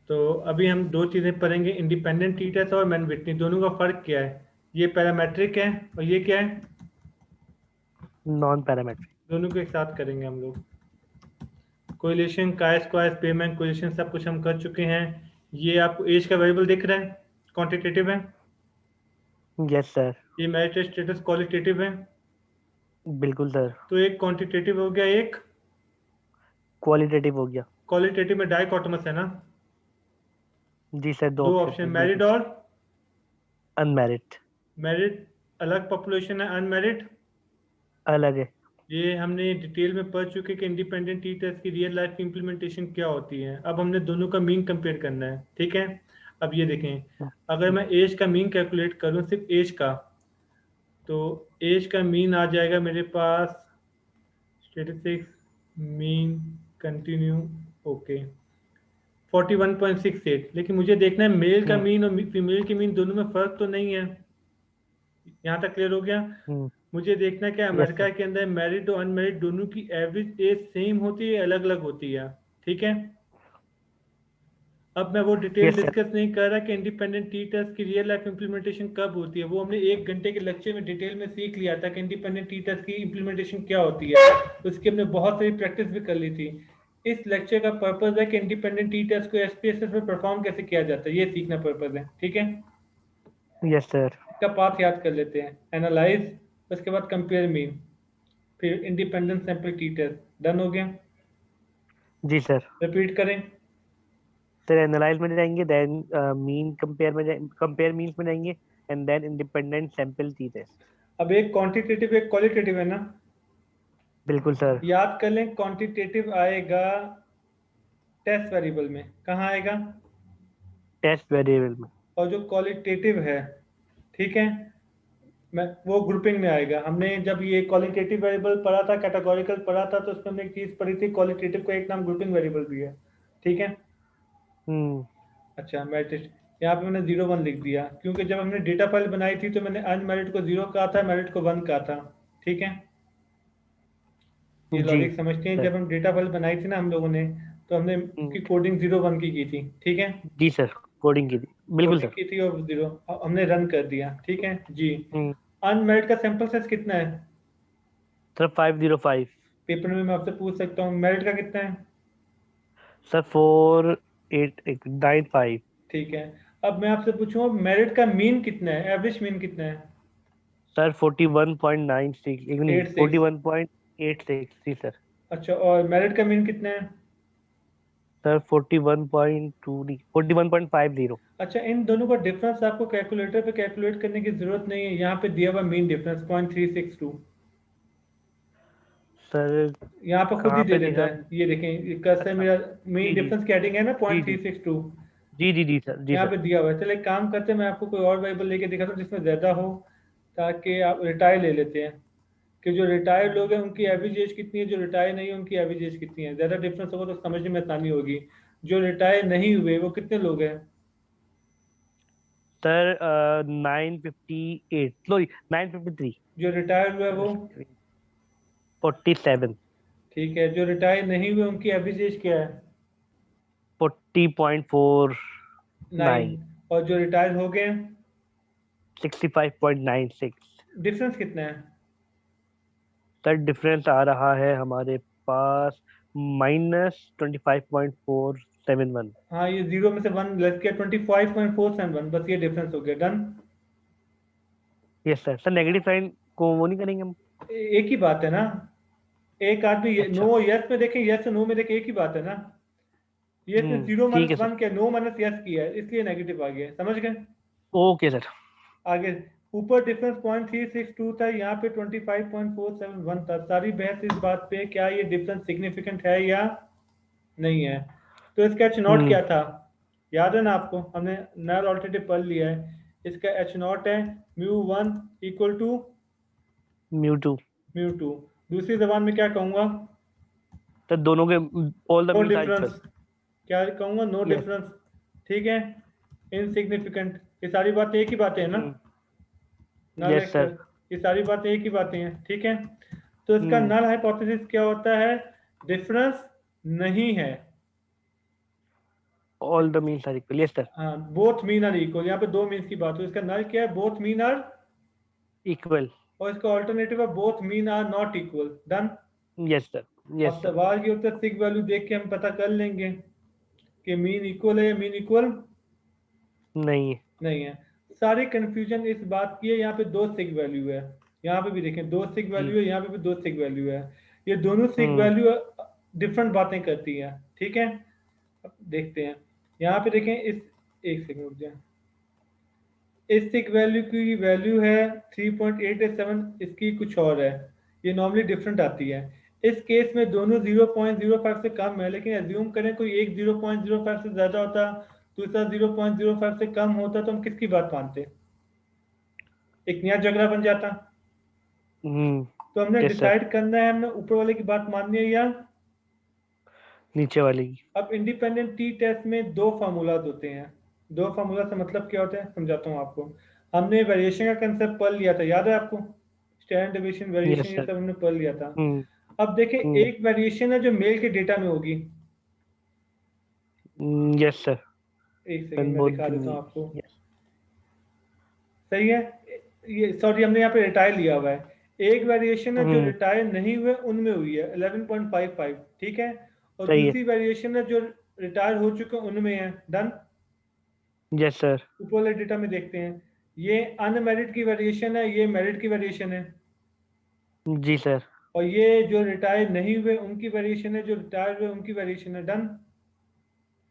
तो अभी हम दो चीजें पढ़ेंगे, इंडिपेंडेंट टी टेस्ट और मैन विटनी, दोनों का फर्क क्या है। ये पैरामेट्रिक है और ये क्या है। Non parametric. दोनों को एक साथ करेंगे हम लोग। Correlation, chi square, spaceman correlation सब कुछ हम कर चुके हैं। ये आपको एज का वेरिएबल दिख रहा है, क्वांटिटेटिव है। Yes sir. ये मैरिटल स्टेटस क्वालिटेटिव है। बिल्कुल सर। तो एक क्वांटिटेटिव हो गया, एक क्वालिटेटिव हो गया। क्वालिटेटिव में डाइकोटोमस है ना। जी सर, दो दो ऑप्शन ऑप्शन, है मैरिड बिल्कुल। और अनमैरिड। मैरिड अलग पॉपुलेशन है, अनमैरिड अलग है। ये हमने डिटेल में पढ़ चुके कि इंडिपेंडेंट टी टेस्ट की रियल लाइफ इम्प्लीमेंटेशन क्या होती है। अब हमने दोनों का मीन कंपेयर करना है, ठीक है। अब ये देखें, अगर मैं एज का मीन कैलकुलेट करूं, सिर्फ एज का, तो एज का मीन आ जाएगा मेरे पास स्टेटिस्टिक्स मीन कंटिन्यू, ओके, 41.68। लेकिन मुझे देखना है मेल का हम्म। मीन और फीमेल के मीन दोनों में फर्क तो नहीं है। यहाँ तक क्लियर हो गया। हम्म। मुझे देखना है कि यस अमेरिका सर। के अंदर मैरिड और अनमैरिड दोनों की एवरेज एज सेम होती है, अलग अलग होती है, ठीक है। अब मैं वो डिटेल यस सर। डिस्कस नहीं कर रहा कि इंडिपेंडेंट टी टेस्ट की रियल लाइफ इंप्लीमेंटेशन कब होती है, वो हमने 1 घंटे के लेक्चर में डिटेल में सीख लिया था कि इंडिपेंडेंट टी टेस्ट की इंप्लीमेंटेशन क्या होती है। उसकी हमने बहुत सारी प्रैक्टिस भी कर ली थी। इस लेक्चर का पर्पज है कि इंडिपेंडेंट टी टेस्ट को एसपीएसएस में परफॉर्म कैसे किया जाता है, ये सीखना पर्पज है, ठीक है। Yes sir. इसका पाथ याद कर लेते हैं, एनालाइज, उसके बाद कंपेयर मीन, फिर independent sample T test. Done हो गया। जी सर। रिपीट करें। सर एनालाइज में जाएंगे, देन मीन कंपेयर में कंपेयर मीन्स में जाएंगे, and then independent sample T test. अब एक क्वांटिटेटिव एक क्वालिटेटिव है ना। बिल्कुल सर। याद कर लें, क्वांटिटेटिव आएगा टेस्ट वेरिएबल में, कहाँ आएगा। टेस्ट वेरिएबल में। और जो क्वालिटेटिव है, ठीक है, मैं वो ग्रुपिंग में आएगा। हमने जब ये क्वालिटेटिव वेरिएबल पढ़ा था, कैटेगोरिकल पढ़ा था, तो उसमें हमने एक चीज पढ़ी थी, क्वालिटेटिव का एक नाम ग्रुपिंग वेरिएबल भी है, ठीक है। हम्म। अच्छा, मैरिट यहाँ पे मैंने 0 1 लिख दिया, क्योंकि जब हमने डेटा फाइल बनाई थी तो मैंने अनमैरिड को 0 कहा था, मैरिड को 1 कहा था, ठीक है। ये जी लॉजिक समझते हैं, सर। जब हम डेटा फाइल बनाई थी ना हम लोगों ने, तो हमने हम्म। उसकी कोडिंग 0 1 की थी, ठीक है। जी सर, कोडिंग की थी। बिल्कुल कोडिंग सर। की थी और 0 हमने रन कर दिया, ठीक है जी। हम्म। अनमेरिड का सैंपल साइज कितना है। सर 505। पेपर में मैं आपसे पूछ सकता हूँ, मेरिट का कितना है। सर 4895। ठीक है। अब मैं आपसे पूछूंगा मेरिट का मीन कितना है, एवरेज मीन कितना है। सर 41.96, एक नहीं, 86। 41.86। जी सर। अच्छा, और मेरिट का मीन कितना है। सर 41.2 नहीं, 41.50। अच्छा, इन दोनों का डिफरेंस आपको कैलकुलेटर पे कैलकुलेट करने की जरूरत नहीं है, यहाँ पे दिया हुआ मीन डिफरेंस 0.362। सर यहाँ पे खुद ही कहाँ दे पे देता लिखा। है, ये देखें कैसे अच्छा। मेरा मीन जी जी। डिफरेंस की हेडिंग है ना, जी पॉइंट थ्री जी। सिक्स टू जी जी जी सर, जी यहाँ सर। पे दिया हुआ है। चलो एक काम करते हैं, मैं आपको कोई और वेरिएबल लेके दिखाता हूँ जिसमें ज्यादा हो, ताकि आप रिटायर ले लेते हैं कि जो रिटायर्ड लोग हैं उनकी एवरेज एज कितनी है, जो रिटायर नहीं है उनकी एवरेज एज कितनी है। ज्यादा डिफरेंस होगा तो समझने में आसानी होगी। जो रिटायर नहीं हुए वो कितने लोग हैं। Sir 958, sorry 953। जो रिटायर हुआ है वो, 47। ठीक है। जो रिटायर नहीं हुए उनकी एवरेज एज क्या है। 40.49। 9। और जो रिटायर हो गए, 65.96। डिफरेंस कितना है। सर डिफरेंस आ रहा है हमारे पास -25.471। हाँ, ये 0 में से 1 लेस किया, 25.471, बस ये डिफरेंस हो गया। Done. Yes sir. Sir negative sign को वो नहीं करेंगे हम। एक ही बात है ना। एक आदमी नो अच्छा। यस में देखे, यस नो में देखे, एक ही बात है ना। ये इसने जीरो ठीक माइनस है वन सर। किया, नो माइनस यस किया है, इसलिए नेगेटिव आ गया, समझ गए। Okay sir. आगे, ऊपर डिफरेंस 0.362 था, यहाँ पे 25.471 था। सारी बहस इस बात पे क्या ये डिफरेंस सिग्निफिकेंट है या नहीं है। तो इसका एच नॉट हम्म। क्या था, याद है ना आपको, हमने नल ऑल्टरनेटिव पढ़ लिया है। इसका एच नॉट है μ1 इक्वल टू म्यू2। μ2। दूसरी जबान में क्या कहूंगा, सर दोनों के all the no means are equal. Difference. क्या कहूंगा, नो यस। डिफरेंस, ठीक है। इनसिग्निफिकेंट, ये सारी बातें एक ही बातें हैं ना। नल यस सर। एक्सेस, ये सारी बातें एक ही बातें हैं, ठीक है। तो इसका हम्म। नल हाइपोथेसिस क्या होता है, डिफरेंस नहीं है। All the means are equal, yes sir, हाँ, बोथ मीन आर इक्वल, यहाँ पे दो मीन्स की बात हो, इसका नल क्या है, बोथ मीन आर, इक्वल, और इसका ऑल्टरनेटिव है both mean are not equal. Done. Yes sir, अब यस सर, सवाल ये होता है सिग वैल्यू देख के हम पता कर लेंगे कि मीन इक्वल है या मीन इक्वल नहीं है, नहीं है। सारी कंफ्यूजन इस बात की है, यहाँ पे दो सिग वैल्यू है, यहाँ पे भी देखें दो सिग जी, वैल्यू है, यहाँ पे भी दो सिग वैल्यू है, ये दोनों सिग हम्म, वैल्यू डिफरेंट बातें करती हैं। ठीक है, अब देखते हैं, यहाँ पे देखें इस, एक सेकंड रुक जाए, इस सिग वैल्यू की वैल्यू है 3.887, इसकी कुछ और है, ये नॉर्मली डिफरेंट आती है। इस केस में दोनों 0.05 से कम है, लेकिन एज्यूम करें कोई एक 0.05 से ज्यादा होता, दूसरा 0.05 से कम होता, तो हम किसकी बात मानते, एक नया झगड़ा बन जाता। हम्म, तो हमने यस सर, डिसाइड करना है, हमने ऊपर वाले की बात माननी है या। नीचे वाले की, अब इंडिपेंडेंट टी टेस्ट में दो फार्मूलाज होते हैं, दो फार्मूला से मतलब क्या होता है समझाता हूँ आपको। हमने वेरिएशन का कंसेप्ट पढ़ लिया था, याद है आपको, स्टैंडर्ड डेविएशन, वेरिएशन, यस ये सर, सब हमने पढ़ लिया था। हम्म, अब देखें, हम्म, एक वेरिएशन है जो मेल के डेटा में होगी, यस सर, एक सेकेंड then मैं both दिखा the देता हूँ mean, आपको। yes, सही है, ये सॉरी हमने यहाँ पे रिटायर लिया हुआ है, एक वेरिएशन है जो हम्म, रिटायर नहीं हुए उनमें हुई है 11.55, ठीक है, और सही है, दूसरी वेरिएशन है जो रिटायर हो चुके हैं उनमें है। डन। यस सर, ऊपर वाले डेटा में देखते हैं, ये अनमेरिड की वेरिएशन है, ये मेरिड की वेरिएशन है, जी सर, और ये जो रिटायर नहीं हुए उनकी वेरिएशन है, जो रिटायर हुए उनकी वेरिएशन है। डन।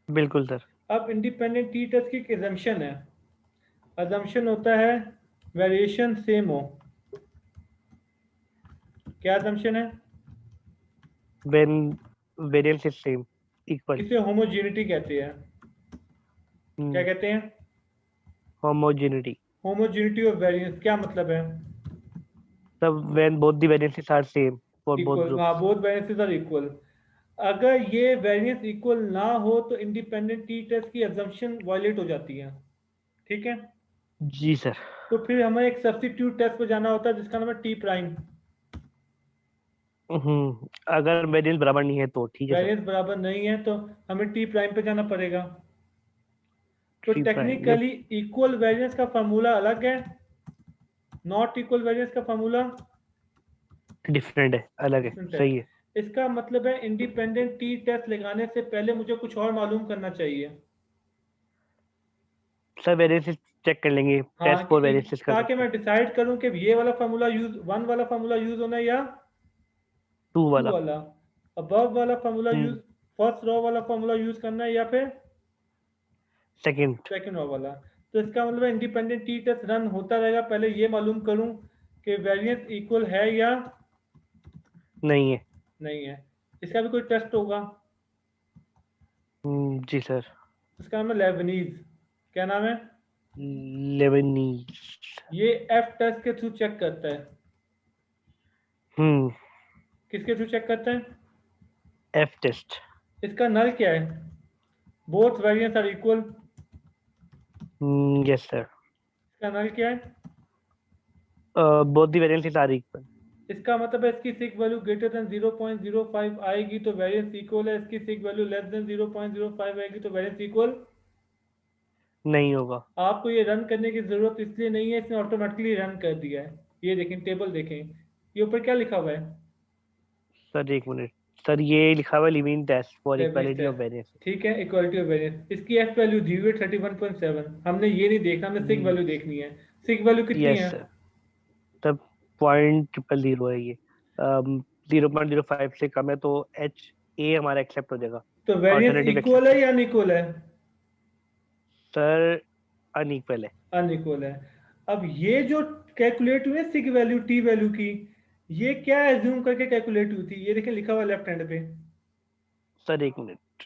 बिल्कुल सर, अब इंडिपेंडेंट टी टेस्ट की एक एजम्पशन है, अजम्पशन होता है वेरिएशन सेम हो। क्या अजम्पशन है, when variance is same, equal, इसे होमोजेनिटी कहते हैं। क्या कहते हैं, homogeneity, होमोजेनिटी ऑफ वेरिएंस, क्या मतलब है, तब when both the variances are same for both equal, हाँ groups, both variances are equal. अगर ये वेरिएंस इक्वल ना हो तो इंडिपेंडेंट टी टेस्ट की अजम्पशन वायलेट हो जाती है। ठीक है, जी सर, तो फिर हमें एक सब्स्टिट्यूट टेस्ट पे जाना होता है जिसका नाम है टी प्राइम। अगर वेरिएंस बराबर नहीं है तो ठीक है सर, वेरिएंस बराबर नहीं है तो हमें टी प्राइम पे जाना पड़ेगा। तो three prime, yes, technically equal variance का फार्मूला अलग है, नॉट इक्वल वेरिएंस का फार्मूला डिफरेंट है, अलग है, डिफरेंट है। सही है, इसका मतलब है इंडिपेंडेंट टी टेस्ट लगाने से पहले मुझे कुछ और मालूम करना चाहिए। सर वेरिएंसेस चेक कर लेंगे, हाँ, टेस्ट फॉर वेरिएंसेस कर ताकि सकते मैं हैं, डिसाइड करूं कि ये वाला फार्मूला यूज, वन वाला फार्मूला यूज होना है या टू टू वाला, वाला, अबव वाला फार्मूला यूज, हम्म, फर्स्ट रो वाला फार्मूला यूज करना है या फिर सेकंड, सेकंड रो वाला। तो इसका मतलब है इंडिपेंडेंट टी टेस्ट रन होता रहेगा, पहले ये मालूम करूं कि वेरिएंस इक्वल है या नहीं है, नहीं है। इसका भी कोई टेस्ट होगा, जी सर, इसका नाम है लेबनीज। क्या नाम है, लेबनीज, ये एफ टेस्ट के थ्रू चेक करता है। हम्म, किसके थ्रू चेक करता है, एफ टेस्ट, इसका नल क्या है, both variance are equal, yes sir, इसका नल क्या है, both the variances are equal, इसका मतलब है इसकी सिक वैल्यू ग्रेटर देन 0.05 आएगी तो वेरिएंस इक्वल है, इसकी सिक वैल्यू लेस देन 0.05 आएगी तो वेरिएंस इक्वल। नहीं होगा, आपको ये रन करने की जरूरत इसलिए नहीं है, इसने ऑटोमेटिकली रन कर दिया है। ये देखें, टेबल देखें, ये ऊपर क्या लिखा हुआ है, सर एक मिनट, सर ये लिखा हुआ है Levene's test for Levene's equality of test, variance, ठीक है, इक्वालिटी ऑफ वेरिएंस, इसकी एफ वैल्यू दी हुई है 31.7, हमने ये नहीं देखना, हमने सिक वैल्यू देखनी है। सिक वैल्यू कितनी यस है, सर, तब 0.000 है ये, 0.05 से कम है तो एच ए हमारा एक्सेप्ट हो जाएगा, तो वेरिएंस ऑल्टरनेटिव इक्वल एक्सेप्ट है है, या अनइक्वल है, सर अनइक्वल है, अनइक्वल है। अब ये जो कैलकुलेट हुई है सिक वैल्यू टी वैल्यू की, ये क्या एज्यूम करके कैलकुलेट हुई थी, ये देखिए लिखा हुआ लेफ्ट हैंड पे। सर एक मिनट,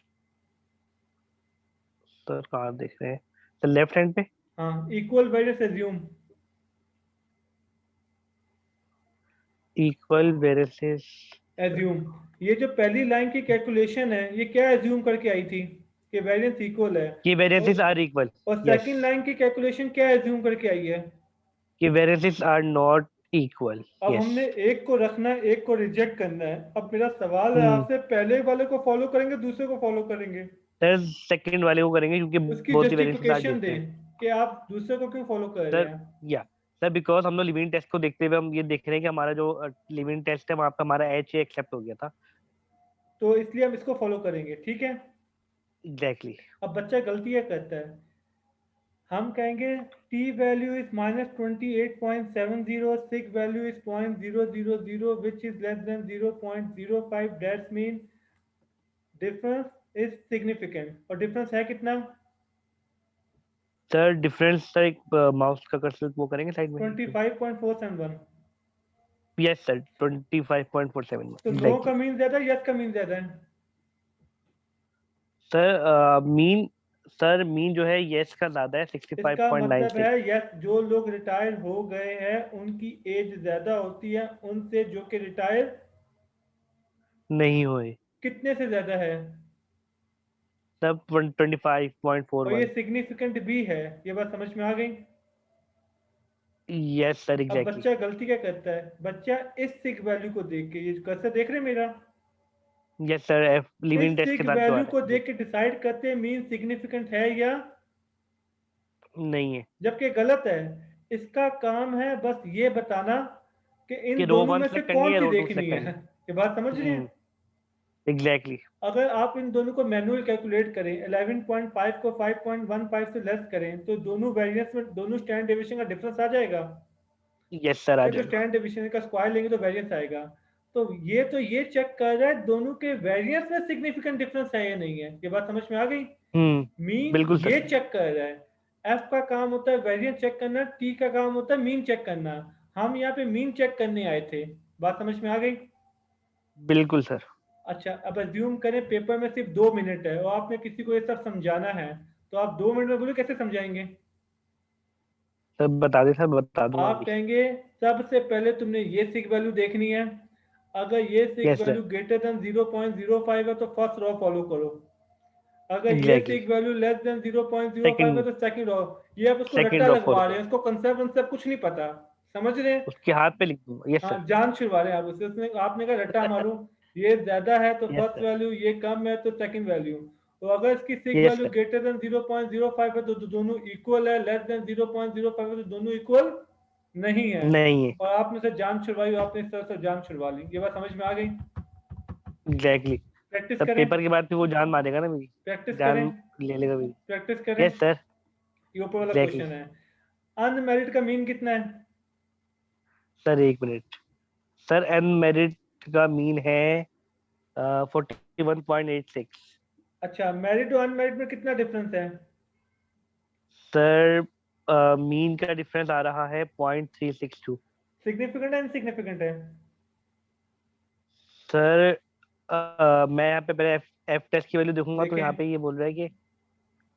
सर कहाँ देख रहे हैं, सर लेफ्ट हैंड पे, हाँ, equal variance assume, equal variances, assume, ये जो पहली लाइन की कैलकुलेशन है ये क्या एज्यूम करके आई थी कि वेरिएंस इक्वल है, कि और variances are equal, yes, second line की कैलकुलेशन क्या एज्यूम करके आई है। कि वेरिएंसेस आर नॉट इक्वल, अब यस, हमने एक को रखना है, एक को रिजेक्ट करना है। अब मेरा सवाल है हम्म, आपसे, पहले वाले को फॉलो करेंगे दूसरे को फॉलो करेंगे, सर सेकंड वाले को करेंगे क्योंकि उसकी बहुत ही variations uh justification they different. कि आप दूसरे को क्यों फॉलो कर रहे सर हैं। या सर बिकॉज हम लोग लिविंग टेस्ट को देखते हुए हम ये देख रहे हैं कि हमारा जो लिविंग टेस्ट है वहाँ पे हमारा एच एक्सेप्ट हो गया था। तो इसलिए हम इसको फॉलो करेंगे, ठीक है। एग्जैक्टली। अब बच्चा गलती क्या करता है, हम कहेंगे t value is -28.70, sig value is 0.000 which is less than 0.05, that's mean difference is significant. और डिफरेंस है कितना? सर डिफरेंस सर एक माउस का कर्सर वो करेंगे साइड में। 25.471। यस सर 25.47 तो नो का एग्जैक्टली। मीन ज्यादा है, यस का मीन ज्यादा है? सर मीन सर मीन जो है यस का ज्यादा है इसका मतलब 65.96। है यस, जो लोग रिटायर हो गए हैं उनकी एज ज्यादा होती है उनसे जो कि रिटायर नहीं हुए। कितने से ज्यादा है। सब और ये 25.41। सिग्निफिकेंट भी है। ये बात समझ में आ गई? यस सर अब एग्जैक्टली। बच्चा गलती क्या करता है, बच्चा इस सिग वैल्यू को देख के, ये कैसे देख रहे हैं मेरा, यस सर एफ इस लिविंग टेस्ट के सिग साथ जो आ वैल्यू रहा को है जी। देख के डिसाइड करते हैं मीन सिग्निफिकेंट है या, नहीं है जबकि गलत है। इसका काम है बस ये बताना कि इन कि रो दोनों वन में से सेलेक्ट करनी कौन है सी रो टू देखनी सेलेक्ट है। करनी है। ये बात समझ रहे हैं? एग्जैक्टली। अगर आप इन दोनों को मैनुअल कैलकुलेट करें, 11.5 को 5.15 से लेस करें, तो दोनों वेरिएंस में दोनों स्टैंडर्ड डेविएशन का डिफरेंस आ जाएगा। यस सर आ या जो जाएगा। स्टैंडर्ड डेविएशन का स्क्वायर लेंगे तो वेरिएंस आएगा। तो ये चेक कर रहा है दोनों के वेरिएंस में सिग्निफिकेंट डिफरेंस है या नहीं है। ये बात समझ में आ गई? मीन बिल्कुल ये सर। चेक कर रहा है। एफ का काम होता है वेरिएंस चेक करना, टी का काम होता है मीन चेक करना। हम यहाँ पे मीन चेक करने आए थे। बात समझ में आ गई? बिल्कुल सर। अच्छा, अब अज्यूम करें पेपर में सिर्फ 2 मिनट है और आपने किसी को ये सब समझाना है, तो आप 2 मिनट में बोलो कैसे समझाएंगे? सर बता दे सर बता दूंगा आप अभी। कहेंगे सबसे पहले तुमने ये सिग वैल्यू देखनी है। अगर ये sig yes sir value greater than 0.05 है तो फर्स्ट रॉ फॉलो करो। अगर ये exactly. Sig value less than 0.05 है सेकंड तो सेकंड रॉ। ये आप उसको सेकंड रट्टा ड्रॉप फॉलो लगवा रहे करो। हैं, उसको कंसेप्ट वंसेप्ट कुछ नहीं पता। समझ रहे हैं? उसके हाथ पे लिख दूंगा यस हाँ, सर। जान छुड़वा रहे हैं आप उससे। आपने कहा रट्टा मारो, ये ज्यादा है तो यस फर्स्ट सर। वैल्यू, ये कम है तो सेकंड वैल्यू। तो अगर इसकी sig yes value sir. Greater than 0.05 है तो दोनों इक्वल है, लेस देन 0.05 है तो दोनों इक्वल नहीं है। नहीं है और आपने से जान छुड़वाई, आपने इस तरह से जान छुड़वा ली। ये बात समझ में आ गई? एग्जैक्टली। प्रैक्टिस तब करें, पेपर के बाद फिर वो जान मारेगा ना मेरी। प्रैक्टिस करें, जान ले लेगा मेरी। प्रैक्टिस करें। यस सर ये ऊपर वाला एग्जैक्टली। क्वेश्चन है। अनमेरिड का मीन कितना है? सर एक मिनट। सर अनमेरिड का मीन है 41.86। अच्छा, मैरिड और अनमेरिड में कितना डिफरेंस है? सर मीन का डिफरेंस आ रहा है 0.362। सिग्निफिकेंट है इनसिग्निफिकेंट है? सर मैं यहाँ पे पहले एफ टेस्ट की वैल्यू देखूंगा तो यहाँ देखें, पे ये बोल रहा है कि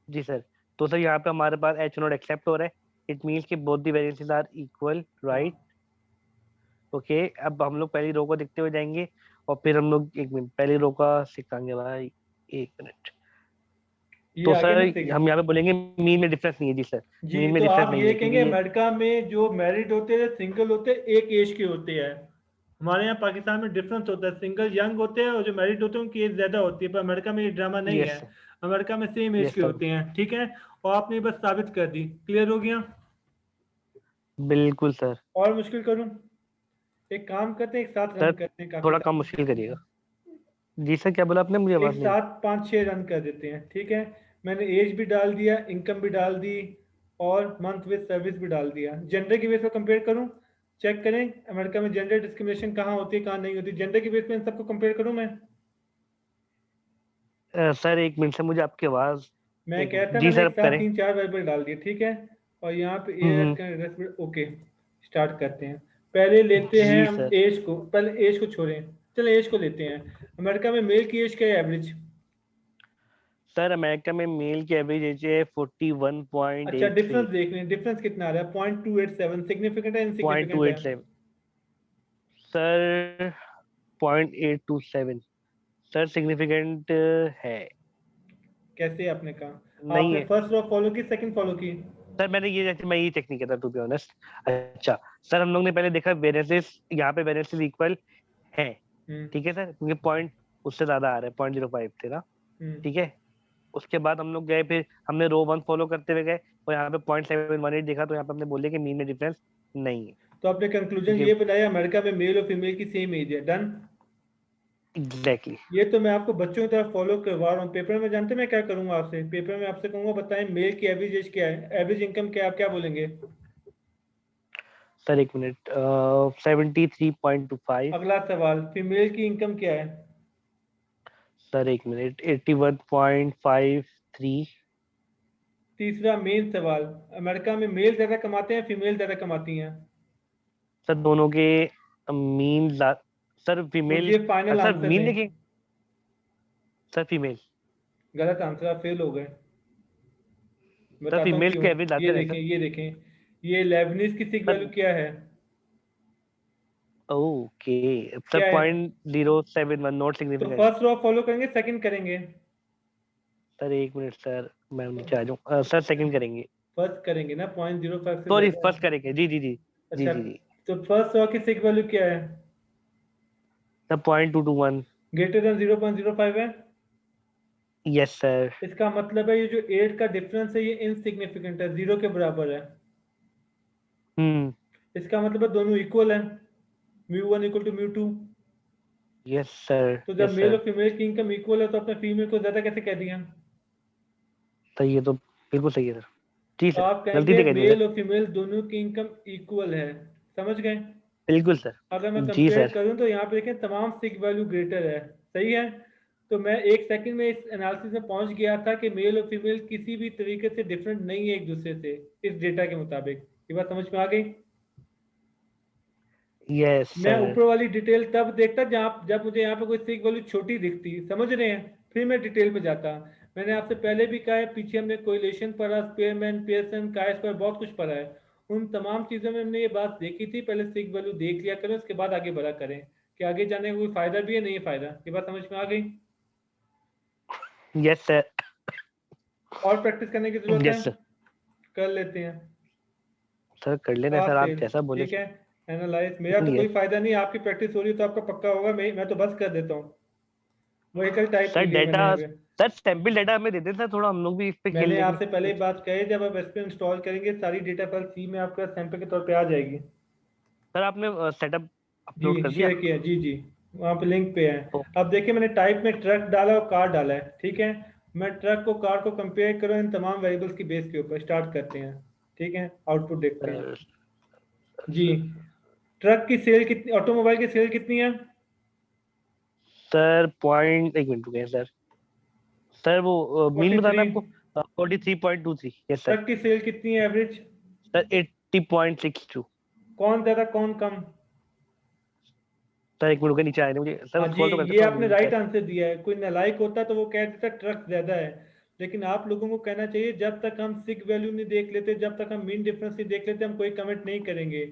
जी सर। तो सर यहाँ पे हमारे पास एच नॉट एक्सेप्ट हो रहा है। इट मीन्स कि both the variances are equal हाँ, राइट। ओके अब हम लोग पहली रो को देखते हुए जाएंगे और फिर हम लोग एक मिनट पहली रो का सिखाएंगे भाई। एक मिनट। ये तो आगे सर ना सिग। हम यहाँ पे बोलेंगे मीन में डिफरेंस नहीं है जी सर। जी, मीन में तो डिफरेंस आप नहीं ये है क्योंकि कहेंगे ये अमेरिका में जो मैरिड होते हैं सिंगल होते हैं एक एज के होते हैं। हमारे यहाँ पाकिस्तान में डिफरेंस होता है, सिंगल यंग होते हैं और जो मैरिड होते हैं उनकी एज ज्यादा होती है। पर अमेरिका में ये ड्रामा नहीं है। Yes sir. अमेरिका में सेम एज यस के सर होते हैं, ठीक है। और आपने बस साबित कर दी, क्लियर हो गया? बिल्कुल सर। और मुश्किल करूं? एक काम करते हैं, एक साथ रन सर करते हैं, काफी थोड़ा कम ज्यादा मुश्किल करिएगा। जी सर क्या बोला आपने मुझे एक आवाज नहीं। साथ 5-6 रन कर देते हैं, ठीक है। मैंने एज भी डाल दिया, इनकम भी डाल दी, और मंथ विद सर्विस भी डाल दिया। जेंडर की बेस पर कंपेयर करूं, चेक करें अमेरिका में जेंडर डिस्क्रिमिनेशन कहाँ होती है कहाँ नहीं होती। जेंडर की बेस पे इन सबको कंपेयर करूं मैं? सर एक मिनट से मुझे आपकी आवाज। मैं एक मिनट कहता जी मैंने सर एक अब साथ करें। 3-4 वेरिएबल डाल दिए, ठीक है। और यहाँ पे हम्म। ओके, स्टार्ट करते हैं। पहले लेते हैं जी हम सर। एज को, पहले एज को छोड़ें, चलो एज को लेते हैं। अमेरिका में मेल की एज क्या है एवरेज? सर अमेरिका में मेल की एवरेज एज है अच्छा, 41.83। डिफरेंस देख लें, डिफरेंस कितना आ रहा है, 0.287। सिग्निफिकेंट है पॉइंट टू इनसिग्निफिकेंट है? Eight seven sir 0.827। Sir significant है। कैसे आपने कहा? नहीं आपने है फर्स्ट रॉ फॉलो की, सेकंड फॉलो की? सर मैंने ये जैसे मैं ये चेक नहीं किया था टू बी ऑनेस्ट। अच्छा सर हम लोग ने पहले देखा वेरिएंसेस यहाँ पे वेरिएंसेस इक्वल है। हम्म। ठीक है सर क्योंकि पॉइंट उससे ज्यादा आ रहा है 0.05 थे ना। हम्म। ठीक है उसके बाद हम लोग गए, फिर हमने रो 1 फॉलो करते हुए गए और यहाँ पे 0.718 देखा, तो यहाँ पे हमने बोले कि मीन में डिफरेंस नहीं है, तो आपने कंक्लूजन क्योंकि ये बनाया अमेरिका में मेल और फीमेल की सेम एज है। डन। एग्जैक्टली। ये तो मैं आपको बच्चों की तरफ फॉलो करवा रहा हूँ। पेपर में जानते हैं मैं क्या करूंगा आपसे? पेपर में आपसे कहूंगा बताएं मेल की एवरेज एज क्या है, एवरेज इनकम क्या है, आप क्या बोलेंगे? सर एक मिनट, 73.25। अगला सवाल, फीमेल की इनकम क्या है? सर एक मिनट, 81.53। तीसरा मेन सवाल, अमेरिका में मेल ज्यादा कमाते हैं फीमेल ज्यादा कमाती हैं? सर दोनों के मीन, सर फीमेल, मुझे फाइनल सर आंसर मीन दें। देखें। Sir female. गलत आंसर, आप फेल हो गए। सर बताता हूँ फीमेल क्यों। के एवरेज ये लाते रहे देखें, सर। ये देखें, ये लेबनीज की सिग वैल्यू सर क्या है? ओके। सर क्या है? 0.071, नॉट तो सिग्निफिकेंट। फर्स्ट रो फॉलो करेंगे सेकंड करेंगे? सर एक मिनट सर, मैं नीचे आ जाऊँ, सर सेकंड करेंगे। फर्स्ट करेंगे ना, 0.05 से सॉरी, ज्यादा है। फर्स्ट करेंगे, जी जी जी। जी अच्छा, जी जी। तो फर्स्ट रो की सिग वैल्यू क्या है? सर 0.221। ग्रेटर देन 0.05 है। Yes sir. इसका मतलब है ये जो 8 का डिफरेंस है ये इनसिग्निफिकेंट है, जीरो के बराबर है। हम्म। इसका मतलब है दोनों इक्वल है, mu one equal to mu two. Yes sir. तो जब यस मेल सर। और फीमेल की इनकम इक्वल है तो आपने फीमेल को ज्यादा कैसे कह दिया? सही है, तो बिल्कुल सही है सर। जी तो सर। आप गलती कहेंगे से कह दिया सर। मेल और फीमेल दोनों की इनकम इक्वल है। समझ गए? बिल्कुल सर। अगर मैं जी कंपेयर सर। करूं तो यहाँ पे देखें तमाम सिग वैल्यू ग्रेटर है। सही है। तो मैं एक सेकंड में इस एनालिसिस में पहुंच गया था कि मेल और फीमेल किसी भी तरीके से डिफरेंट नहीं है एक दूसरे से, इस डेटा के मुताबिक। ये बात समझ में आ गई? यस मैं सर। ऊपर वाली डिटेल तब देखता जब मुझे यहाँ पे कोई सिग वैल्यू छोटी दिखती, समझ रहे हैं, फिर मैं डिटेल पे जाता। मैंने आपसे पहले भी कहा है, पीछे हमने कोरिलेशन पढ़ा, स्पेयरमैन, पियर्सन, काई स्क्वायर, बहुत कुछ पढ़ा है। उन तमाम चीज़ों में हमने ये बात देखी थी, पहले सिग वैल्यू देख लिया करें, उसके बाद आगे बढ़ा करें कि आगे जाने का कोई फायदा भी है नहीं है फायदा। ये बात समझ में आ गई? Yes sir. और प्रैक्टिस करने की जरूरत है? Yes sir. कर लेते हैं। सर कर लेना पास सर, आप फेल, जैसा बोले ठीक है। सर। एनालाइज, मेरा तो कोई यस फायदा नहीं, आपकी प्रैक्टिस हो रही है तो आपका पक्का होगा, मैं तो बस कर देता हूँ। वही कल टाइप सर की गई डेटा, मैंने। सर सैंपल डेटा हमें दे दें सर, थोड़ा हम लोग भी इस पे खेल मैंने लेंगे आपसे पहले ही कुछ। बात कही, जब आप एस पे इंस्टॉल करेंगे सारी डेटा फाइल सी में आपका सैंपल के तौर पे आ जाएगी। सर आपने सेटअप जी अपलोड कर दिया? शेयर किया, जी जी, वहाँ पे लिंक पे है। ओके अब देखिए मैंने टाइप में ट्रक डाला और कार डाला है, ठीक है। मैं ट्रक को कार को कंपेयर करो इन तमाम वेरिएबल्स की बेस के ऊपर, स्टार्ट करते हैं। ठीक है, आउटपुट देखते हैं। सर। जी, ट्रक की सेल कितनी, ऑटोमोबाइल की सेल कितनी है? सर पॉइंट, एक मिनट रुके सर। सर वो मीन बताना 43। है आपको। 43.23। Yes sir. ट्रक की सेल कितनी है एवरेज? सर 80.62। कौन ज्यादा कौन कम? सर एक मिनट रुके, नीचे आए थे मुझे हाँ सर, जी, स्क्रॉल तो करते ये थोड़ा आपने नीचे। राइट आंसर दिया है। कोई नालायक होता तो वो कह देता ट्रक ज्यादा है। लेकिन आप लोगों को कहना चाहिए जब तक हम सिग वैल्यू नहीं देख लेते, जब तक हम मीन डिफरेंस नहीं देख लेते, हम कोई कमेंट नहीं करेंगे।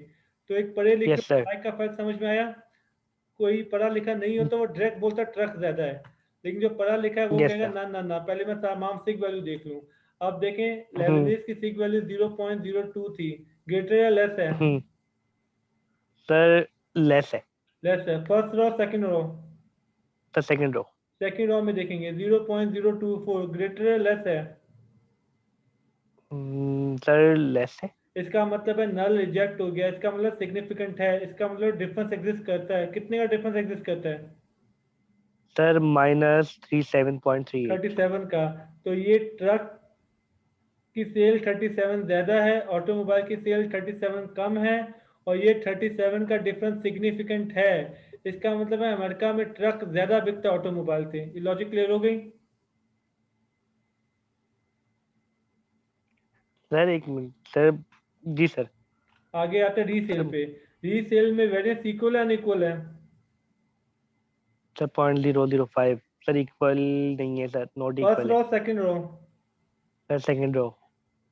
तो एक पढ़े लिखे यस सर। नालायक का फर्क समझ में आया? कोई पढ़ा लिखा नहीं होता वो डायरेक्ट बोलता ट्रक ज्यादा है। लेकिन जो पढ़ा लिखा है वो यस कहेगा सर। ना ना ना, पहले मैं तमाम सिग वैल्यू देख लूँ। अब देखें हम्म। लेबनीज की सिग वैल्यू 0.02 थी। ग्रेटर या लेस है? हम्म। सर लेस है। लेस है। First row second row? Sir second row. Second row में देखेंगे 0.024, ग्रेटर या लेस है? सर लेस है। इसका मतलब है नल रिजेक्ट हो गया, इसका मतलब सिग्निफिकेंट है, इसका मतलब डिफरेंस एग्जिस्ट करता है। कितने का डिफरेंस एग्जिस्ट करता है? सर -37.38। 37 का। तो ये ट्रक की सेल 37 ज्यादा है, ऑटोमोबाइल की सेल 37 कम है, और ये 37 का डिफरेंस सिग्निफिकेंट है। इसका मतलब है अमेरिका में ट्रक ज्यादा बिकता है ऑटोमोबाइल से। ये लॉजिक क्लियर हो गई? सर एक मिनट सर। जी सर। आगे आते हैं रीसेल सर। पे। रीसेल में वेरियंस इक्वल है अनइक्वल है? सर 0.005। सर इक्वल नहीं है सर, नॉट फर्स्ट इक्वल है। Row second row? Sir second row.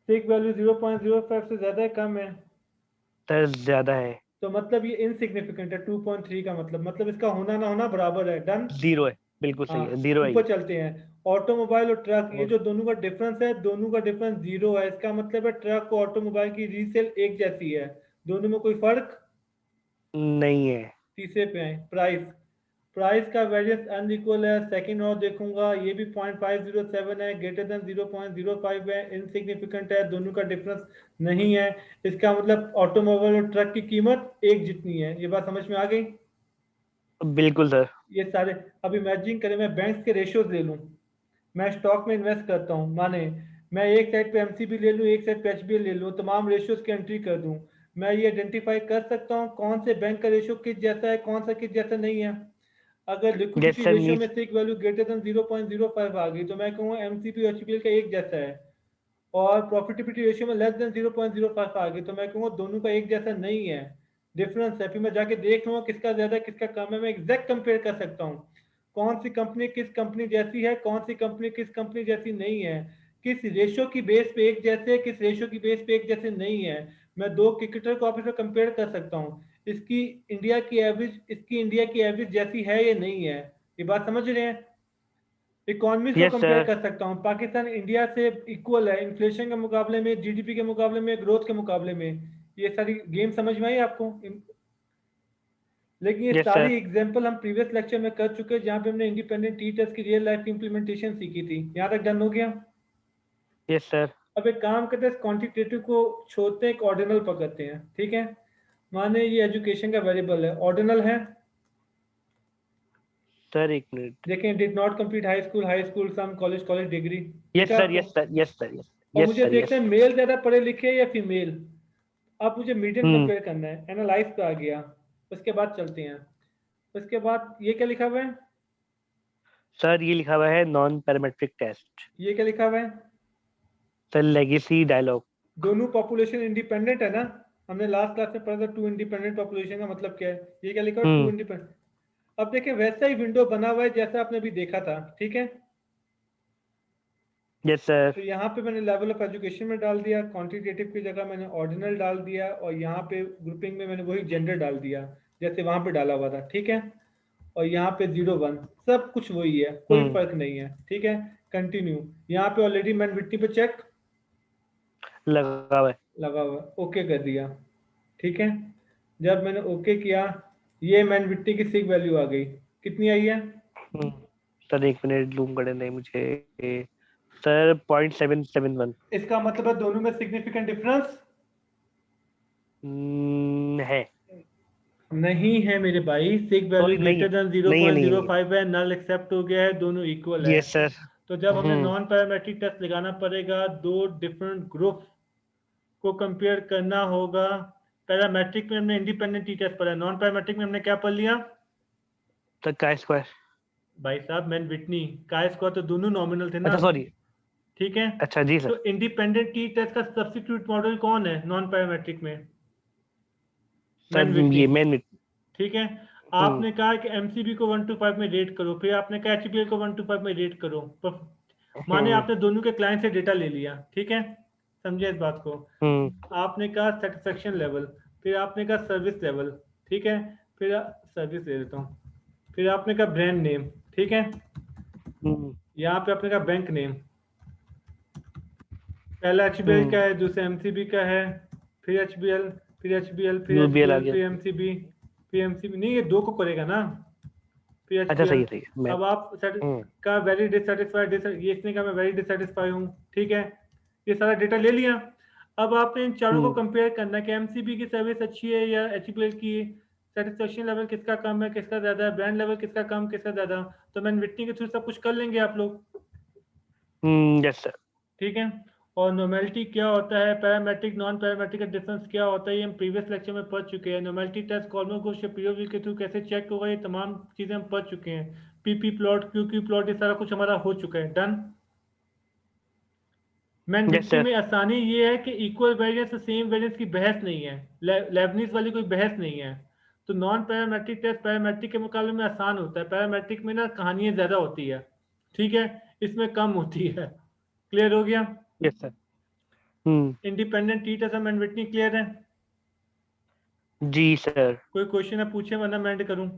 Sig value 0.05 से ज्यादा है कम है? सर ज्यादा है। तो मतलब ये इनसिग्निफिकेंट है 2.3 का मतलब इसका होना ना होना बराबर है। डन। जीरो है, बिल्कुल सही हाँ, है, जीरो है ऊपर ये। चलते हैं। ऑटोमोबाइल और ट्रक, ये और जो दोनों का डिफरेंस है, दोनों का डिफरेंस जीरो है। इसका मतलब है ट्रक और ऑटोमोबाइल की रीसेल एक जैसी है, दोनों में कोई फर्क। नहीं है। तीसरे पे आए, प्राइस। प्राइस का वेरियंस अनइक्वल है, सेकंड और देखूंगा ये भी 0.507 है, ग्रेटर देन 0.05 है, इनसिग्निफिकेंट है, दोनों का डिफरेंस नहीं है। इसका मतलब ऑटोमोबाइल और ट्रक की कीमत एक जितनी है। ये बात समझ में आ गई? बिल्कुल सर। ये सारे, अब इमेजिन करें मैं बैंक के रेशियोज ले लूं, मैं स्टॉक में इन्वेस्ट करता हूं, माने मैं एक साइड पे एमसीबी ले लूं, एक साइड पे एचबीएल ले लूं, तमाम रेशियोज की एंट्री कर दूं, मैं ये आइडेंटिफाई कर सकता हूं कौन से बैंक का रेशियो किस जैसा है, कौन सा किस जैसा नहीं है। अगर यस लिक्विडिटी सर रेशियो में मीन्स से एक वैल्यू ग्रेटर देन 0.05 आ गई तो मैं कहूँगा एमसीबी और एचबीएल का एक जैसा है, और प्रॉफिटेबिलिटी रेशियो में लेस देन 0.05 आ गई तो मैं कहूँगा दोनों का एक जैसा नहीं है, डिफरेंस है। फिर मैं जाके देख लूँगा किसका ज्यादा किसका कम है, मैं एग्जैक्ट कंपेयर कर सकता हूँ कौन सी कंपनी किस कंपनी जैसी है, कौन सी कंपनी किस कंपनी जैसी नहीं है, किस रेशियो की बेस पे एक जैसे, किस रेशियो की बेस पे एक जैसे नहीं है। मैं दो क्रिकेटर को आपस में कंपेयर कर सकता हूँ, इसकी इंडिया की एवरेज इसकी इंडिया की एवरेज जैसी है या नहीं है। ये बात समझ रहे हैं? इकोनॉमीज को यस कंपेयर सर। कर सकता हूँ, पाकिस्तान इंडिया से इक्वल है इन्फ्लेशन के मुकाबले में, जीडीपी के मुकाबले में, ग्रोथ के मुकाबले में। ये सारी गेम समझ में आई आपको? लेकिन ये यस सर। सारी एग्जांपल हम प्रीवियस लेक्चर में कर चुके हैं जहाँ पे हमने इंडिपेंडेंट टी टेस्ट की रियल लाइफ इंप्लीमेंटेशन सीखी थी। यहाँ तक डन हो गया? Yes sir. अब एक काम करते हैं, क्वांटिटेटिव को छोड़ते हैं, एक ऑर्डिनल पकड़ते हैं, ठीक है? माने ये एजुकेशन का वेरिएबल है, ऑर्डिनल है। सर एक मिनट। देखें, did not complete high school some college college degree, yes देखा सर। आपको? Yes sir. Yes sir. Yes. और यस मुझे सर। देखना यस। है मेल ज्यादा पढ़े लिखे हैं या फीमेल। अब मुझे मीडियम हम्म। कंपेयर करना है, एनालाइज पे आ गया। उसके बाद चलते हैं, उसके बाद ये क्या लिखा हुआ है? सर ये लिखा हुआ है नॉन पैरामेट्रिक टेस्ट। ये क्या लिखा हुआ है? Sir legacy dialogue. दोनों पॉपुलेशन इंडिपेंडेंट है ना? हमने लास्ट क्लास में पढ़ा था टू इंडिपेंडेंट पॉपुलेशन का मतलब क्या है। ये क्या लिखा हुआ है? Two hmm. इंडिपेंडेंट। अब देखिए वैसा ही विंडो बना हुआ है जैसा आपने अभी देखा था, ठीक है? Yes sir. तो यहाँ पे मैंने लेवल ऑफ एजुकेशन में डाल दिया, क्वांटिटेटिव की जगह मैंने ऑर्डिनल डाल दिया, और यहाँ पे ग्रुपिंग में मैंने वही जेंडर डाल दिया जैसे वहां पे डाला हुआ था, ठीक है? और यहाँ पे 0 1 सब कुछ वही है, कोई हम्म। फर्क नहीं है, ठीक है? कंटिन्यू। यहाँ पे ऑलरेडी मैन विट्टी पे चेक लगा हुआ है। लगा हुआ, ओके कर दिया, ठीक है? जब मैंने ओके किया, ये मैन विट्टी की सिग वैल्यू आ गई, कितनी आई है? हम्म। सर एक मिनट लूम करने नहीं मुझे। सर 0.771। इसका मतलब है दोनों में सिग्निफिकेंट डिफरेंस है। नहीं है मेरे भाई। सिग वैल्यू सॉरी नहीं ग्रेटर है। देन नहीं है। नहीं है। नहीं 0.05 है, नल एक्सेप्ट हो गया है, दोनों इक्वल है। है। Yes sir. तो जब हमने हम्म। नॉन पैरामेट्रिक टेस्ट लगाना पड़ेगा, दो डिफरेंट ग्रुप को कंपेयर करना होगा। पैरामेट्रिक में हमने इंडिपेंडेंट टी टेस्ट पढ़ा, नॉन पैरामेट्रिक में हमने क्या पढ़ लिया? Sir chi square. भाई साहब मैन विटनी का स्क्वायर, तो दोनों नॉमिनल थे ना, अच्छा सॉरी। ठीक है? अच्छा जी तो सर। इंडिपेंडेंट टी टेस्ट का सब्स्टिट्यूट मॉडल कौन है नॉन पैरामेट्रिक में? मैन सर विटनी, ये मैन। ठीक है? हम्म। आपने कहा कि एमसीबी को 1 to 5 में रेट करो, फिर आपने कहा एचबीएल को 1 to 5 में रेट करो, माने हम्म। आपने दोनों के क्लाइंट से डेटा ले लिया, ठीक है? समझे इस बात को? हम्म। आपने कहा सेटिस्फेक्शन लेवल, फिर आपने कहा सर्विस लेवल, ठीक है? फिर सर्विस ले लेता हूँ, फिर आपने कहा ब्रांड नेम, ठीक है? हम्म। यहाँ पे आपने कहा बैंक नेम, पहला एचबीएल का हम्म। है, दूसरा एमसीबी का है, फिर एचबीएल, फिर एचबीएल, फिर यूबीएल आ एचबीएल, गया। फिर एमसीबी, फिर एमसीबी, नहीं ये दो को करेगा ना, फिर अच्छा एचबीएल। सही है मैं। अब आप हम्म। का वेरी डिससेटिस्फाइड, ये इसने कहा मैं वेरी डिससेटिस्फाई हूँ, ठीक है? ये सारा डेटा ले लिया। अब आपने इन चारों को हम्म। कंपेयर करना है कि एमसीबी की सर्विस अच्छी है या एचबीएल की, सेटिस्फेक्शन लेवल किसका कम है किसका ज्यादा है, ब्रांड लेवल किसका कम किसका ज्यादा। तो मैन विटनी के थ्रू सब कुछ कर लेंगे आप लोग, यस सर। ठीक है? और नॉर्मेलिटी क्या होता है, पैरामेट्रिक नॉन पैरामेट्रिक का डिफरेंस क्या होता है, ये हम प्रीवियस लेक्चर में पढ़ चुके हैं। नॉर्मेलिटी टेस्ट कॉल्मोगोश या पीओवी के थ्रू कैसे चेक होगा, ये तमाम चीजें हम पढ़ चुके हैं। पीपी प्लॉट, क्यूक्यू प्लॉट, ये सारा कुछ हमारा हो चुका है, डन। मैन यस विट्टी सर। में आसानी ये है कि इक्वल वेरिएंस सेम वेरिएंस की बहस नहीं है, लेबनीज वाली कोई बहस नहीं है। तो नॉन पैरामेट्रिक टेस्ट पैरामेट्रिक के मुकाबले में आसान होता है, पैरामेट्रिक में ना कहानियां ज्यादा होती है, ठीक है? इसमें कम होती है। क्लियर हो गया? Yes sir. Hmm. Independent T test Mann Whitney clear है? जी सर। कोई क्वेश्चन है पूछे वरना मैं एंड करूं।